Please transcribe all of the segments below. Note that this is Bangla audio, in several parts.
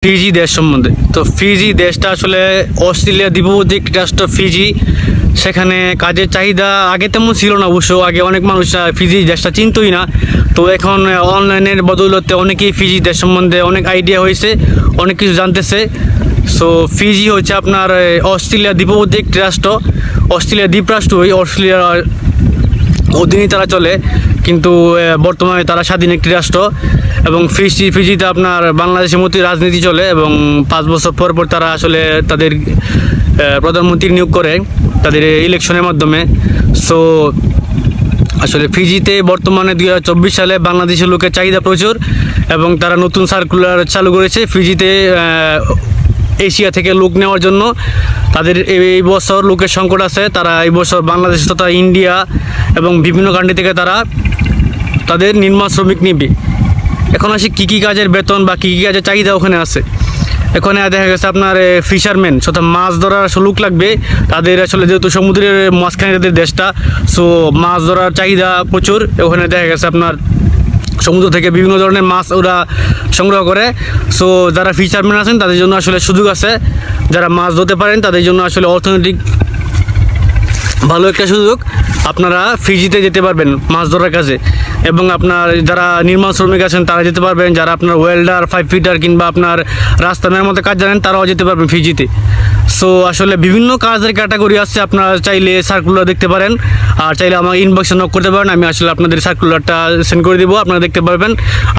ফিজি দেশ সম্বন্ধে। তো ফিজি দেশটা আসলে অস্ট্রেলিয়া দ্বীপবর্তী রাষ্ট্র ফিজি। সেখানে কাজের চাহিদা আগে তেমন ছিল না, অবশ্য আগে অনেক মানুষ ফিজি দেশটা চিনতই না। তো এখন অনলাইনের বদৌলতে অনেকেই ফিজি দেশ সম্বন্ধে অনেক আইডিয়া হয়েছে, অনেক কিছু জানতেছে। সো ফিজি হচ্ছে আপনার অস্ট্রেলিয়া দ্বীপবর্তী একটি রাষ্ট্র, অস্ট্রেলিয়া দ্বীপরাষ্ট্রই, অস্ট্রেলিয়ার অধীনে তারা চলে, কিন্তু বর্তমানে তারা স্বাধীন একটি রাষ্ট্র। এবং ফিজিতে আপনার বাংলাদেশের মতো রাজনীতি চলে, এবং 5 বছর পর পর তারা আসলে তাদের প্রধানমন্ত্রী নিয়োগ করে তাদের ইলেকশনের মাধ্যমে। সো আসলে ফিজিতে বর্তমানে 2024 সালে বাংলাদেশের লোকের চাহিদা প্রচুর, এবং তারা নতুন সার্কুলার চালু করেছে ফিজিতে এশিয়া থেকে লোক নেওয়ার জন্য। তাদের এই বছর লোকের সংকট আছে, তারা এই বছর বাংলাদেশ তথা ইন্ডিয়া এবং বিভিন্ন কান্ট্রি থেকে তারা তাদের নির্মাণ শ্রমিক নিবে। এখন আসি কী কী কাজের বেতন বা কী কী কাজের চাহিদা ওখানে আছে। এখানে দেখা গেছে আপনার ফিশারম্যান, অর্থাৎ মাছ ধরার লোক লাগবে। তাদের আসলে যেহেতু সমুদ্রের মাঝখানে তাদের দেশটা, সো মাছ ধরার চাহিদা প্রচুর। ওখানে দেখা গেছে আপনার সমুদ্র থেকে বিভিন্ন ধরনের মাছ ওরা সংগ্রহ করে। সো যারা ফিশারম্যান আছেন তাদের জন্য আসলে সুযোগ আছে, যারা মাছ ধরতে পারেন তাদের জন্য আসলে অর্থনৈতিক ভালো একটা সুযোগ। আপনারা ফিজিতে যেতে পারবেন মাছ ধরার কাজে, এবং আপনার যারা নির্মাণ শ্রমিক আছেন তারা যেতে পারবেন, যারা আপনার ওয়েল্ডার, 5 ফিটার কিংবা আপনার রাস্তা মেরামতের কাজ জানেন তারাও যেতে পারবেন ফিজিতে। সো আসলে বিভিন্ন কাজের ক্যাটাগরি আছে, আপনারা চাইলে সার্কুলার দেখতে পারেন, আর চাইলে আমার ইনবক্সে নক করতে পারেন, আমি আসলে আপনাদের সার্কুলারটা সেন্ড করে দেবো, আপনারা দেখতে পারবেন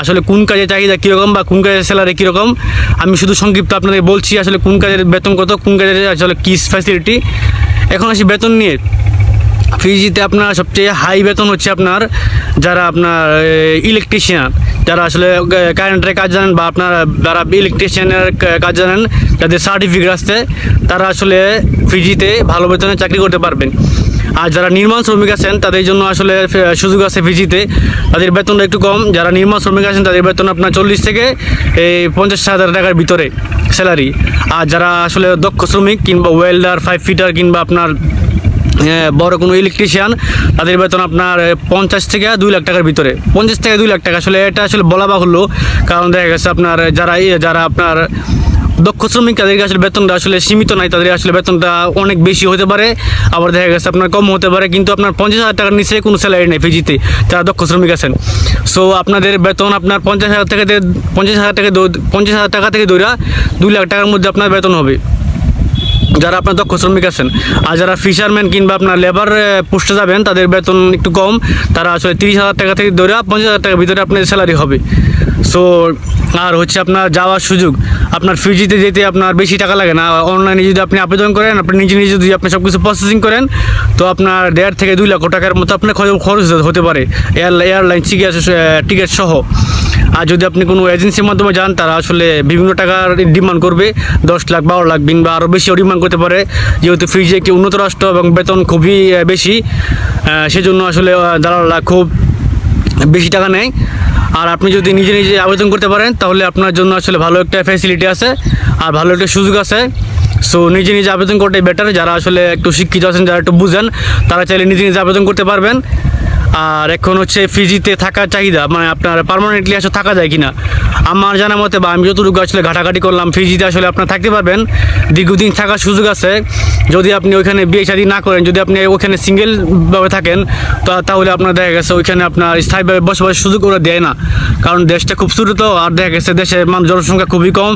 আসলে কোন কাজের চাহিদা কীরকম বা কোন কাজের স্যালারি কীরকম। আমি শুধু সংক্ষিপ্ত আপনাদের বলছি আসলে কোন কাজের বেতন কত, কোন কাজের আসলে কী ফ্যাসিলিটি। এখন আসি বেতন নিয়ে। ফিজিতে আপনার সবচেয়ে হাই বেতন হচ্ছে আপনার যারা আপনার ইলেকট্রিশিয়ান, যারা আসলে কারেন্টের কাজ জানেন বা আপনার যারা ইলেকট্রিশিয়ানের কাজ জানেন, যাদের সার্টিফিকেট আসছে, তারা আসলে ফিজিতে ভালো বেতনে চাকরি করতে পারবেন। আর যারা নির্মাণ শ্রমিক আছেন তাদের জন্য আসলে সুযোগ আছে ফিজিতে, তাদের বেতনটা একটু কম। যারা নির্মাণ শ্রমিক আছেন তাদের বেতন আপনার 40 থেকে 50,000 টাকার ভিতরে স্যালারি। আর যারা আসলে দক্ষ শ্রমিক কিংবা ওয়েল্ডার, 5 ফিটার কিংবা আপনার বড় কোনো ইলেকট্রিশিয়ান, তাদের বেতন আপনার 50 থেকে 2 লাখ টাকার ভিতরে। 50 থেকে 2 লাখ টাকা আসলে এটা আসলে বলা বাহুল্য, কারণ দেখা গেছে আপনার যারা আপনার দক্ষ শ্রমিক তাদেরকে আসলে বেতনটা আসলে সীমিত নাই, তাদের আসলে বেতনটা অনেক বেশি হতে পারে, আবার দেখা গেছে আপনার কম হতে পারে, কিন্তু আপনার 50,000 টাকার নিচে কোনো স্যালারি নেই ফিজিতে যারা দক্ষ শ্রমিক আছেন। সো আপনাদের বেতন আপনার 50,000 টাকা থেকে ধরে 2 লাখ টাকার মধ্যে আপনার বেতন হবে যারা আপনার দক্ষ শ্রমিক আছেন। আর যারা ফিশারম্যান কিংবা আপনার লেবার পোস্টে যাবেন তাদের বেতন একটু কম, তারা আসলে 30,000 টাকা থেকে ধরে 50,000 টাকার ভিতরে আপনার স্যালারি হবে। সো আর হচ্ছে আপনার যাওয়ার সুযোগ, আপনার ফিজিতে যেতে আপনার বেশি টাকা লাগে না। অনলাইনে যদি আপনি আবেদন করেন, আপনি নিজে যদি আপনি সব কিছু প্রসেসিং করেন, তো আপনার 1.5 থেকে 2 লক্ষ টাকার মতো আপনার খরচ হতে পারে এয়ারলাইন টিকিট সহ। আর যদি আপনি কোনো এজেন্সির মাধ্যমে যান, তারা আসলে বিভিন্ন টাকার ডিমান্ড করবে, 10 লাখ 12 লাখ কিংবা আরও বেশিও ডিমান্ড করতে পারে, যেহেতু ফিজি একটি উন্নত রাষ্ট্র এবং বেতন খুবই বেশি, সেজন্য আসলে দালালরা খুব বেশি টাকা নেয়। আর আপনি যদি নিজে নিজে আবেদন করতে পারেন তাহলে আপনার জন্য আসলে ভালো একটা ফ্যাসিলিটি আছে আর ভালো একটা সুযোগ আছে। সো নিজে নিজে আবেদন করতেই বেটার। যারা আসলে একটু শিক্ষিত আছেন, যারা একটু বুঝেন, তারা চাইলে নিজে নিজে আবেদন করতে পারবেন। আর এখন হচ্ছে ফিজিতে থাকার চাহিদা, মানে আপনার পার্মানেন্টলি আসলে থাকা যায় কিনা, আমার জানা মতে বা আমি যতটুকু আসলে ঘাটাঘাটি করলাম, ফিজিতে আসলে আপনার থাকতে পারবেন, দীর্ঘদিন থাকার সুযোগ আছে যদি আপনি ওইখানে বিয়ে শাদী না করেন। যদি আপনি ওইখানে সিঙ্গেলভাবে থাকেন তাহলে আপনার দেখা গেছে ওইখানে আপনার স্থায়ীভাবে বসবাসের সুযোগ ওরা দেয় না, কারণ দেশটা খুব ছোটো তো, আর দেখা গেছে দেশের জনসংখ্যা খুবই কম।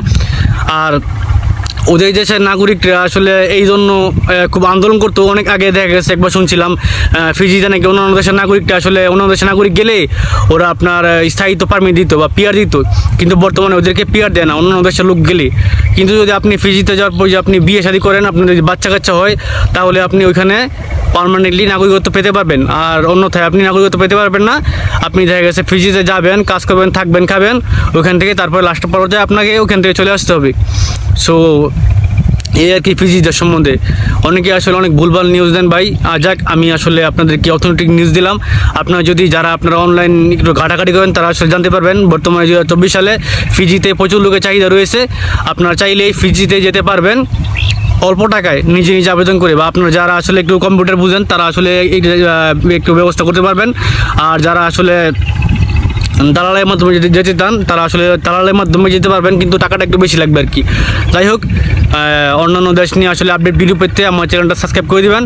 আর ওদের দেশের নাগরিকরা আসলে এই জন্য খুব আন্দোলন করতো অনেক আগে। দেখা গেছে একবার শুনছিলাম ফিজিতে নাকি অন্যান্য দেশের নাগরিকটা আসলে অন্যান্য দেশের নাগরিক গেলে ওরা আপনার স্থায়িত্ব পারমিট দিত বা পিআর দিত, কিন্তু বর্তমানে ওদেরকে পিআর দেয় না অন্যান্য দেশের লোক গেলে। কিন্তু যদি আপনি ফিজিতে যাওয়ার পর যে আপনি বিয়ে শাদী করেন, আপনার যদি বাচ্চা কাচ্চা হয়, তাহলে আপনি ওইখানে পার্মানেন্টলি নাগরিকত্ব পেতে পারবেন। আর অন্যথায় আপনি নাগরিকত্ব পেতে পারবেন না। আপনি দেখা গেছে ফিজিতে যাবেন, কাজ করবেন, থাকবেন, খাবেন ওইখান থেকে, তারপরে লাস্টের পর্যায়ে আপনাকে ওইখান থেকে চলে আসতে হবে। সো এই আর কি ফিজিদের সম্বন্ধে। অনেকে আসলে অনেক ভুলভাল নিউজ দেন ভাই। যাক, আমি আসলে আপনাদেরকে অর্থনৈতিক নিউজ দিলাম। আপনারা যদি যারা আপনারা অনলাইন একটু ঘাটাঘাটি করেন তারা আসলে জানতে পারবেন বর্তমানে 2024 সালে ফিজিতে প্রচুর লোকের চাহিদা রয়েছে। আপনারা চাইলেই ফিজিতে যেতে পারবেন অল্প টাকায় নিজে নিজে আবেদন করে, বা আপনারা যারা আসলে একটু কম্পিউটার বুঝেন তারা আসলে একটু ব্যবস্থা করতে পারবেন। আর যারা আসলে দালালের মাধ্যমে যদি যেতে চান তারা আসলে দালালের মাধ্যমে যেতে পারবেন, কিন্তু টাকাটা একটু বেশি লাগবে আর কি। যাই হোক, অন্যান্য দেশ নিয়ে আসলে আপডেট ভিডিও পেতে আমার চ্যানেলটা সাবস্ক্রাইব করে দিবেন।